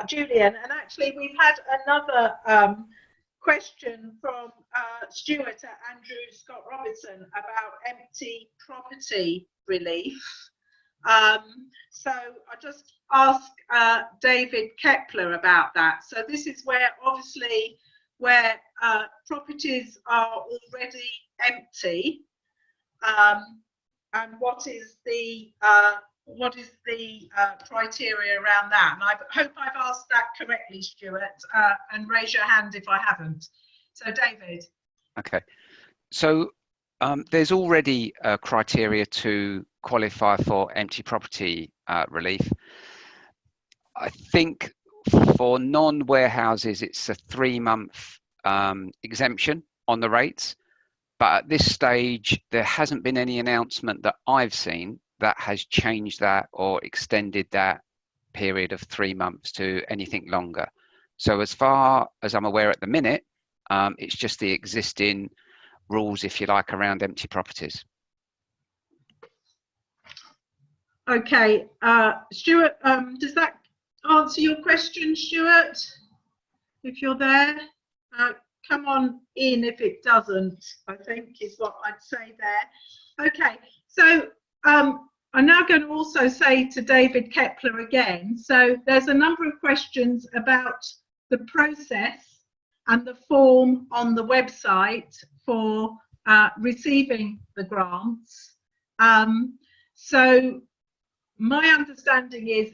Julian. And actually, we've had another question from Stuart at Andrew Scott Robertson about empty property relief. So I just ask David Kepler about that. So this is where obviously where properties are already empty, and what is the criteria around that? And I hope I've asked that correctly, Stuart, and raise your hand if I haven't. So David. Okay. So there's already a criteria to qualify for empty property relief. I think for non-warehouses, it's a 3-month exemption on the rates. But at this stage, there hasn't been any announcement that I've seen that has changed that or extended that period of 3 months to anything longer. So as far as I'm aware at the minute, it's just the existing rules, if you like, around empty properties. Okay, Stuart, does that answer your question, Stuart? If you're there, come on in if it doesn't, I think is what I'd say there. Okay, so I'm now going to also say to David Kepler again, so there's a number of questions about the process and the form on the website for receiving the grants. So my understanding is,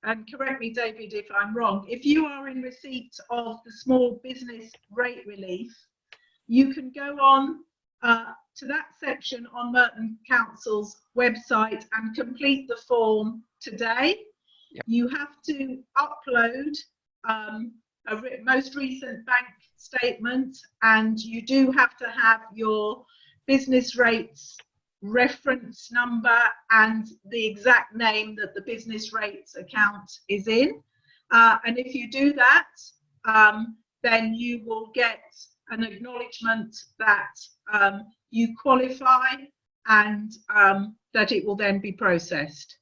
and correct me, David, if I'm wrong, if you are in receipt of the small business rate relief, you can go on to that section on Merton Council's website and complete the form today. Yep. You have to upload a most recent bank statement, and you do have to have your business rates reference number and the exact name that the business rates account is in. And if you do that, then you will get an acknowledgement that you qualify and that it will then be processed.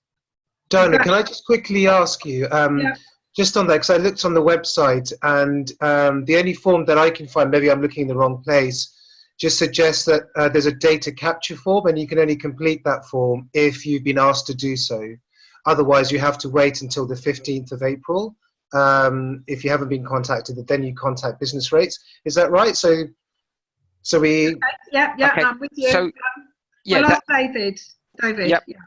Diana, can I just quickly ask you, yeah. Just on that, because I looked on the website and the only form that I can find, maybe I'm looking in the wrong place, just suggests that there's a data capture form and you can only complete that form if you've been asked to do so. Otherwise, you have to wait until the 15th of April. If you haven't been contacted, then you contact business rates. Is that right? So we... Okay. Yeah, okay. I'm with you. So, yeah, well, David. Yep. Yeah.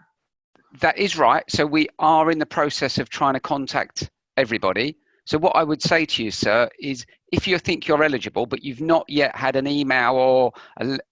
That is right. So we are in the process of trying to contact everybody. So what I would say to you, sir, is if you think you're eligible, but you've not yet had an email or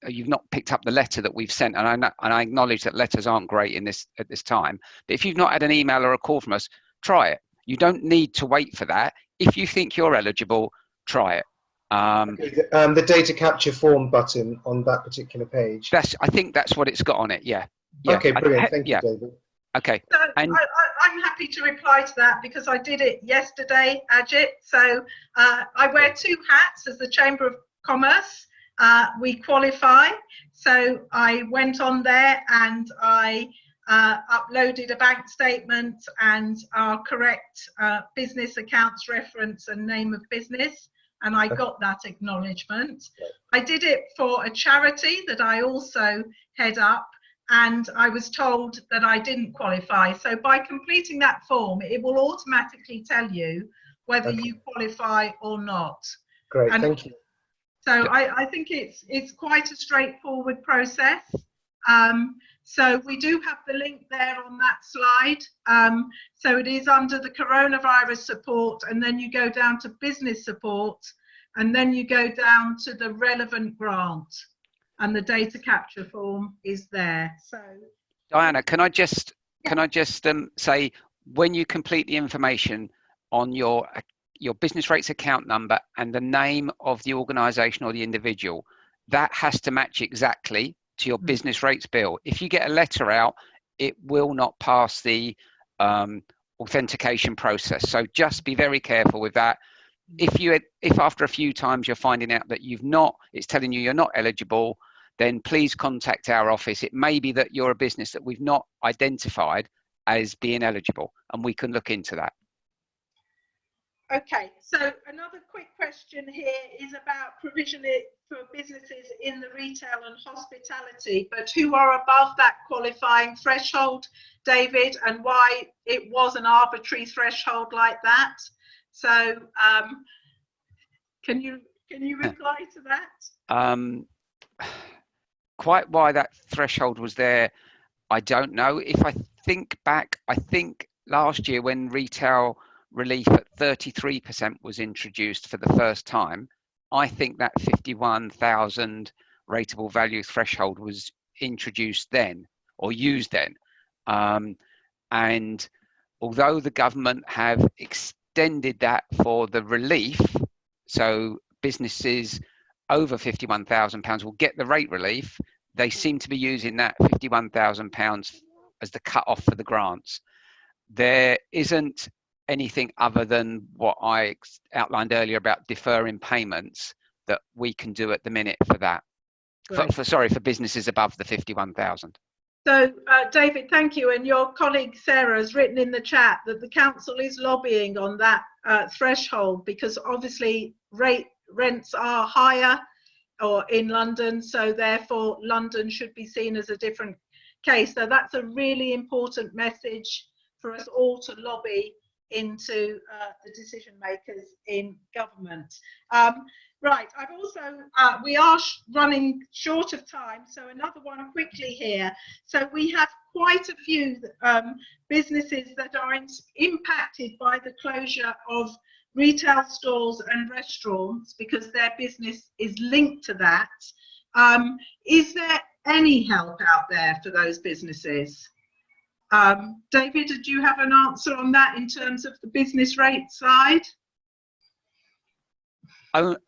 you've not picked up the letter that we've sent, and I acknowledge that letters aren't great at this time, but if you've not had an email or a call from us, try it. You don't need to wait for that. If you think you're eligible, try it. The data capture form button on that particular page. I think that's what it's got on it. Yeah. Okay, brilliant. Thank you, David. Okay. So and I'm happy to reply to that because I did it yesterday, Ajit. So I wear two hats as the Chamber of Commerce. We qualify. So I went on there and I uploaded a bank statement and our correct business accounts reference and name of business. And I got that acknowledgement. I did it for a charity that I also head up. And I was told that I didn't qualify. So by completing that form, it will automatically tell you whether you qualify or not. Great, thank you. So I think it's quite a straightforward process. So we do have the link there on that slide. So it is under the coronavirus support, and then you go down to business support, and then you go down to the relevant grant. And the data capture form is there. So, Diana, can I just say, when you complete the information on your business rates account number and the name of the organisation or the individual, that has to match exactly to your business rates bill. If you get a letter out, it will not pass the authentication process. So just be very careful with that. If after a few times you're finding out that it's telling you you're not eligible, then please contact our office. It may be that you're a business that we've not identified as being eligible, and we can look into that. Okay, so another quick question here is about provision for businesses in the retail and hospitality, but who are above that qualifying threshold, David, and why it was an arbitrary threshold like that. So can you reply to that? Quite why that threshold was there, I don't know. If I think back, I think last year when retail relief at 33% was introduced for the first time, I think that 51,000 rateable value threshold was introduced then or used then. And although the government have extended that for the relief, so businesses over £51,000 will get the rate relief, they seem to be using that £51,000 as the cut-off for the grants. There isn't anything other than what I outlined earlier about deferring payments that we can do at the minute for that. For businesses above the 51,000. So, David, thank you. And your colleague Sarah has written in the chat that the council is lobbying on that threshold because obviously rents are higher or in London, so therefore London should be seen as a different case. So that's a really important message for us all to lobby into the decision makers in government. Right, I've also, we are running short of time, so another one quickly here. So we have quite a few businesses that are impacted by the closure of retail stores and restaurants because their business is linked to that. Is there any help out there for those businesses? David, did you have an answer on that in terms of the business rate side?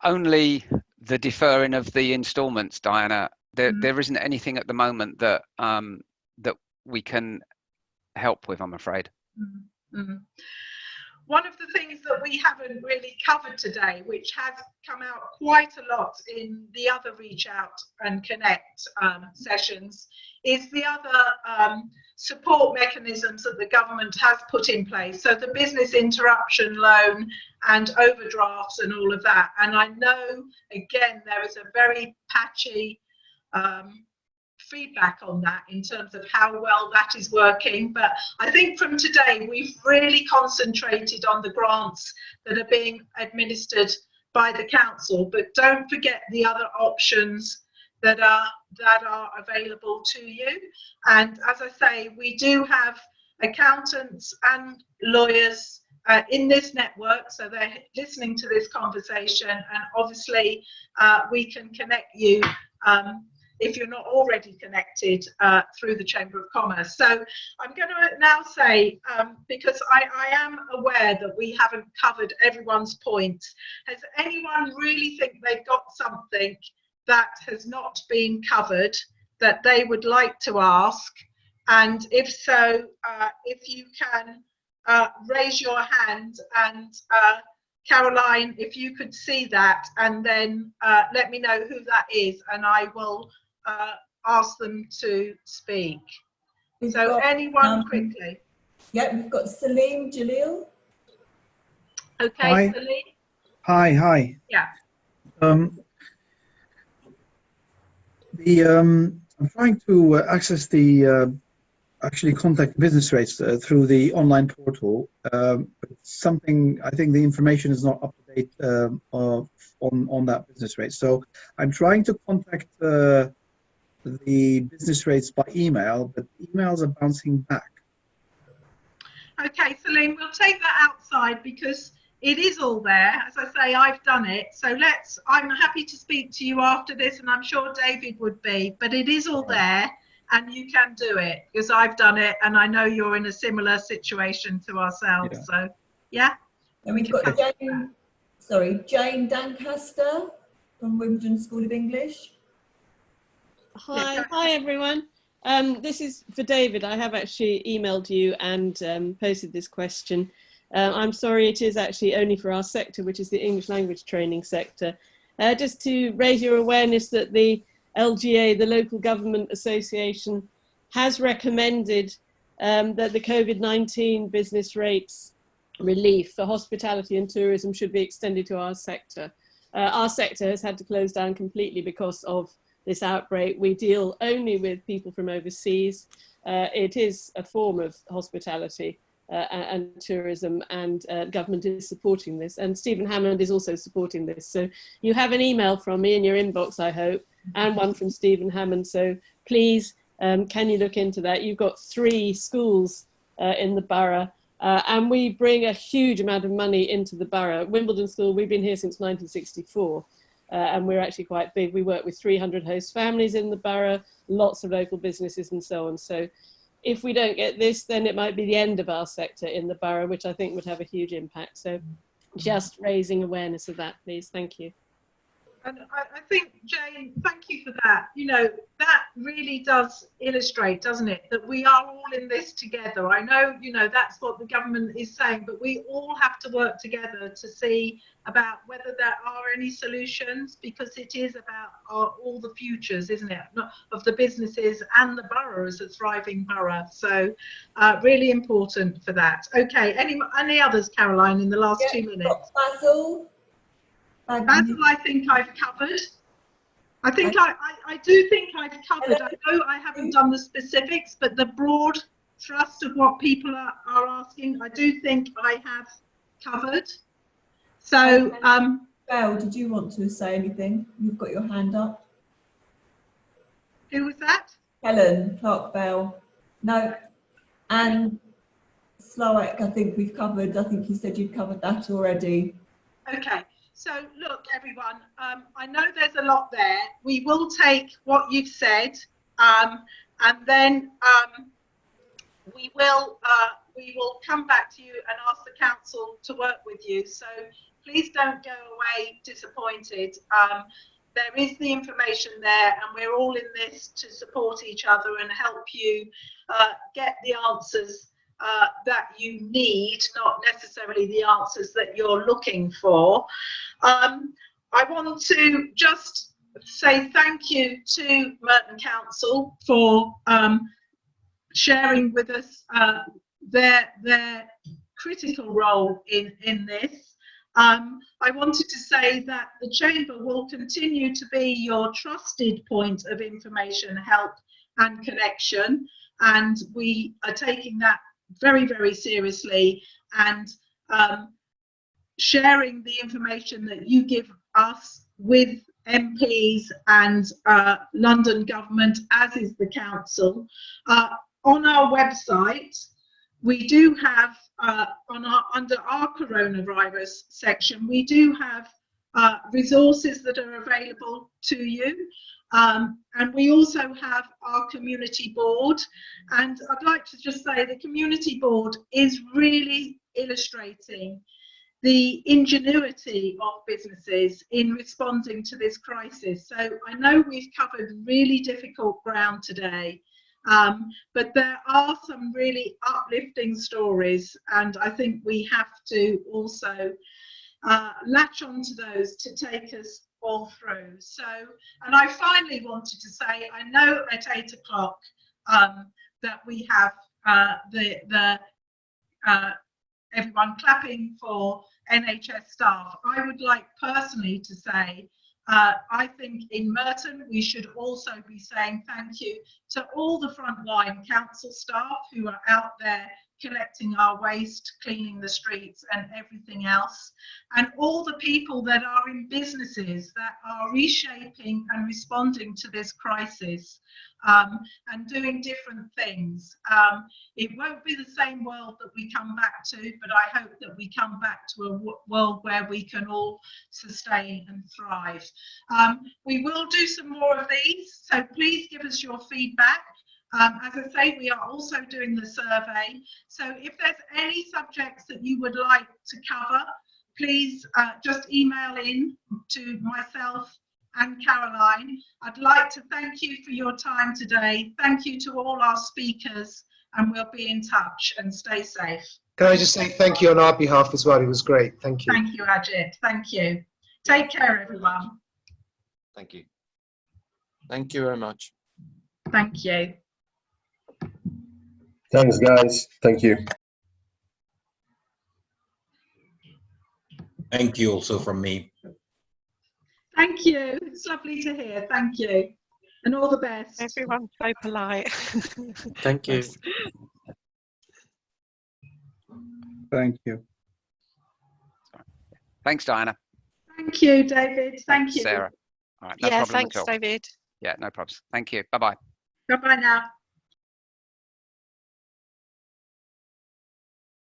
Only the deferring of the instalments, Diana. There isn't anything at the moment that that we can help with, I'm afraid. Mm-hmm. One of the things that we haven't really covered today, which has come out quite a lot in the other Reach Out and Connect sessions, is the other support mechanisms that the government has put in place. So the business interruption loan and overdrafts and all of that. And I know, again, there is a very patchy feedback on that in terms of how well that is working, but I think from today we've really concentrated on the grants that are being administered by the council, but don't forget the other options that are available to you. And as I say, we do have accountants and lawyers in this network, so they're listening to this conversation, and obviously we can connect you if you're not already connected through the Chamber of Commerce. So I'm going to now say, because I am aware that we haven't covered everyone's points, has anyone really think they've got something that has not been covered that they would like to ask? And if so, if you can raise your hand, and Caroline, if you could see that, and then let me know who that is, and I will ask them to speak. So anyone quickly. Yeah, we've got Salim Jalil. Okay, Hi. Salim. Hi. Yeah. I'm trying to access the actually contact business rates through the online portal. But something, I think the information is not up to date on that business rate. So I'm trying to contact the business rates by email, but emails are bouncing back. Okay, Celine, we'll take that outside because it is all there. As I say, I've done it. So I'm happy to speak to you after this, and I'm sure David would be, but it is all there and you can do it because I've done it, and I know you're in a similar situation to ourselves. Yeah. So, yeah. And we've got Jane Dancaster from Wimbledon School of English. Hi everyone. This is for David. I have actually emailed you and posted this question. I'm sorry, it is actually only for our sector, which is the English language training sector. Just to raise your awareness that the LGA, the Local Government Association, has recommended that the COVID-19 business rates relief for hospitality and tourism should be extended to our sector. Our sector has had to close down completely because of this outbreak. We deal only with people from overseas. It is a form of hospitality and tourism, and government is supporting this, and Stephen Hammond is also supporting this. So you have an email from me in your inbox, I hope, and one from Stephen Hammond. So please, can you look into that? You've got 3 schools in the borough, and we bring a huge amount of money into the borough. Wimbledon School, we've been here since 1964. And we're actually quite big. We work with 300 host families in the borough, lots of local businesses and so on. So if we don't get this, then it might be the end of our sector in the borough, which I think would have a huge impact. So just raising awareness of that, please. Thank you. And I think, Jane, thank you for that. You know, that really does illustrate, doesn't it, that we are all in this together. I know, you know, that's what the government is saying, but we all have to work together to see about whether there are any solutions, because it is about all the futures, isn't it, of the businesses and the borough as a thriving borough. So really important for that. Okay, any others, Caroline, in the last 2 minutes? Basil. Basil, I think I've covered. I think I do think I've covered. I know I haven't done the specifics, but the broad thrust of what people are asking, I do think I have covered. So, Belle, did you want to say anything? You've got your hand up. Who was that? Helen Clark Bell. No. And Sloak, I think we've covered. I think you said you'd covered that already. Okay. So look, everyone, I know there's a lot there. We will take what you've said, and then we will come back to you and ask the council to work with you. So please don't go away disappointed. There is the information there, and we're all in this to support each other and help you get the answers that you need, not necessarily the answers that you're looking for. I want to just say thank you to Merton Council for sharing with us their critical role in this. I wanted to say that the Chamber will continue to be your trusted point of information, help and connection, and we are taking that very, very seriously, and sharing the information that you give us with MPs and London government, as is the council. On our website, we do have under our coronavirus section, we do have resources that are available to you. And we also have our community board. And I'd like to just say the community board is really illustrating the ingenuity of businesses in responding to this crisis. So I know we've covered really difficult ground today, but there are some really uplifting stories, and I think we have to also latch onto those to take us all through. So, and I finally wanted to say, I know at 8 o'clock that we have everyone clapping for NHS staff. I would like personally to say, I think in Merton we should also be saying thank you to all the frontline council staff who are out there collecting our waste, cleaning the streets and everything else, and all the people that are in businesses that are reshaping and responding to this crisis, and doing different things. It won't be the same world that we come back to, but I hope that we come back to a world where we can all sustain and thrive. We will do some more of these, so please give us your feedback. As I say, we are also doing the survey, so if there's any subjects that you would like to cover, please just email in to myself and Caroline. I'd like to thank you for your time today. Thank you to all our speakers, and we'll be in touch, and stay safe. Can I just say thank you on our behalf as well? It was great. Thank you. Thank you, Ajit. Thank you. Take care, everyone. Thank you. Thank you very much. Thank you. Thanks, guys. Thank you. Thank you also from me. Thank you. It's lovely to hear. Thank you. And all the best. Everyone's so polite. Thank you. Thank you. Thanks, Diana. Thank you, David. Thank you. Sarah. All right, no yeah, problem thanks, at all. David. Yeah, no problems. Thank you. Bye-bye. Bye-bye now.